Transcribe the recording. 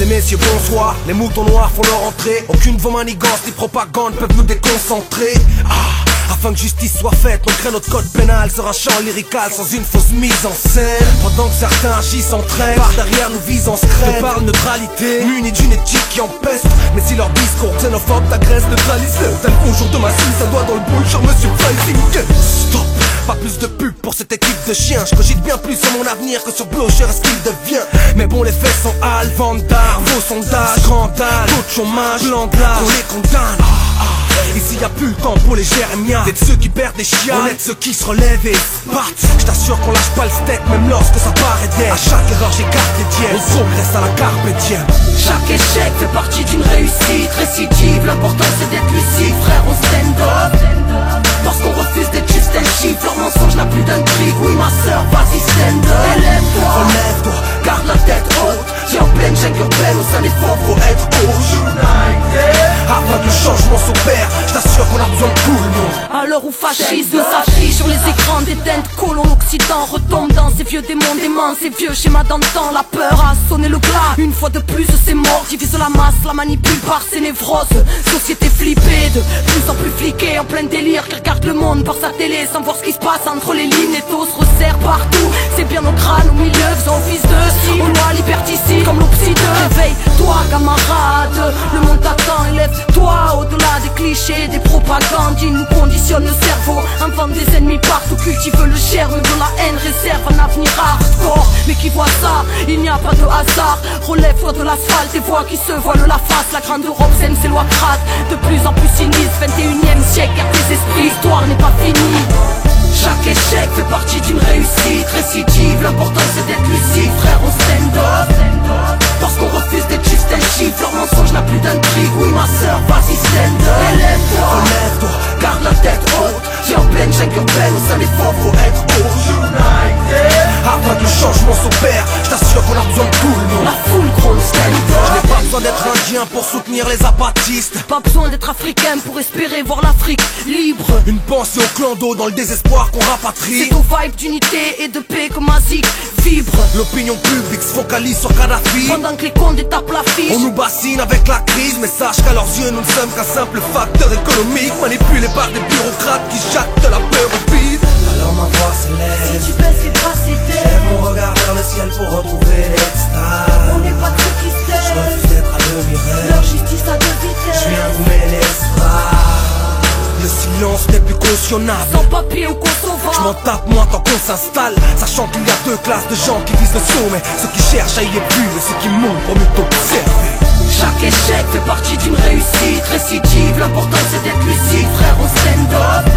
les messieurs bonsoir. Les moutons noirs font leur entrée. Aucune de vos manigances ni propagande peuvent nous déconcentrer. Afin que justice soit faite, on crée notre code pénal sur un chant lyrical sans une fausse mise en scène. Pendant que certains agissent en traîne, par derrière nous visent en secret. Parle neutralité, munis d'une éthique qui empeste. Mais si leur discours xénophobe t'agresse, neutralise-le. Tel au jour de ma suite, ça doit dans le boule, cher monsieur Pricing. Stop, pas plus de pub pour cette équipe de chiens. Je cogite bien plus sur mon avenir que sur Blocher, ce qu'il devient. Mais bon, les faits sont hal, vente d'armes, faux sondages, scandale, taux de chômage, plan de l'âge, on les condamne. Ici y'a plus le temps pour les Jérémiens. T'es de ceux qui perdent des chiens, on est de ceux qui se relèvent et partent. J't'assure qu'on lâche pas le steak même lorsque ça paraît dead. À chaque erreur j'écarte les dièmes, on progresse à la carpe diem. Chaque échec fait partie d'une réussite récidive. L'important c'est d'être lucide, frère, on stand up. Parce qu'on refuse d'être juste un chiffre, leur mensonge n'a plus d'intrigue. Oui ma soeur, vas-y stand up. Élève-toi, relève-toi, garde la tête haute. J'ai en pleine jungle urbaine, au sein des forts faut être haut. Afin que le changement s'opère, j't'assure qu'on a besoin de tout le monde. À l'heure où fascisme s'affiche sur les écrans des teintes colons, l'Occident retombe dans ces vieux démons déments, ces vieux schémas d'antan. La peur a sonné le glas, une fois de plus c'est mort. Divise la masse, la manipule par ses névroses. Société flippée, de plus en plus fliquée, en plein délire, qui regarde le monde par sa télé sans voir ce qui se passe entre les lignes. Les taux se resserrent partout, c'est bien nos crânes au milieu, faisant office de on a liberticide comme l'obside. Réveille-toi camarade, le monde t'attend, élève-toi au-delà des clichés, des propagandes. Ils nous conditionnent le cerveau, inventent des ennemis partout, cultivent le germe de la haine, réserve un avenir hardcore. Mais qui voit ça, il n'y a pas de hasard. Relève-toi de l'asphalte, des voix qui se voilent la face. La grande Europe sème ses lois crades, de plus en plus sinistre. 21e siècle, garde tes esprits, l'histoire n'est pas finie. Chaque échec fait partie d'une réussite récidive. L'important c'est d'être lucide, frère, on stand up. Parce qu'on refuse d'être juste un chiffre, leur mensonge n'a plus d'intrigue. Oui ma soeur, vas-y stand up. Élève-toi, relève-toi, garde la tête haute. J'ai en pleine jungle urbaine, au sein des forts faut être haut. Afin que le changement s'opère, j't'assure qu'on a besoin de tout le monde. La foule gronde stand up. Je n'ai pas besoin d'être indien pour soutenir les apatistes. Pas besoin d'être africain pour espérer voir l'Afrique libre. Une pensée au clan d'eau dans le désespoir qu'on rapatrie. C'est ton vibe d'unité et de paix comme un zig vibre. L'opinion publique se focalise sur Kadhafi. Pendant que les condés tapent l'affiche, on nous bassine avec la crise, mais sache qu'à leurs yeux nous ne sommes qu'un simple facteur économique, manipulé par des bureaucrates qui jactent de la peur au vide. Alors ma voix s'élève, si tu baisses les bras c'est lève mon regard vers le ciel pour retrouver l'extase. On n'est pas ceux qui se Je refuse d'être à demi-rêve, leur justice à deux vitesses. je viens vous mêler l'espace. Le silence n'est plus cautionnable. Sans papier au Kosovo, je m'en tape moi tant qu'on s'installe, sachant qu'il y a deux classes de gens qui visent le sommet. Ceux qui cherchent à y être vus et ceux qui montent pour mieux t'observer. Chaque échec fait partie d'une réussite récidive. L'important c'est d'être lucide, frère, on stand up.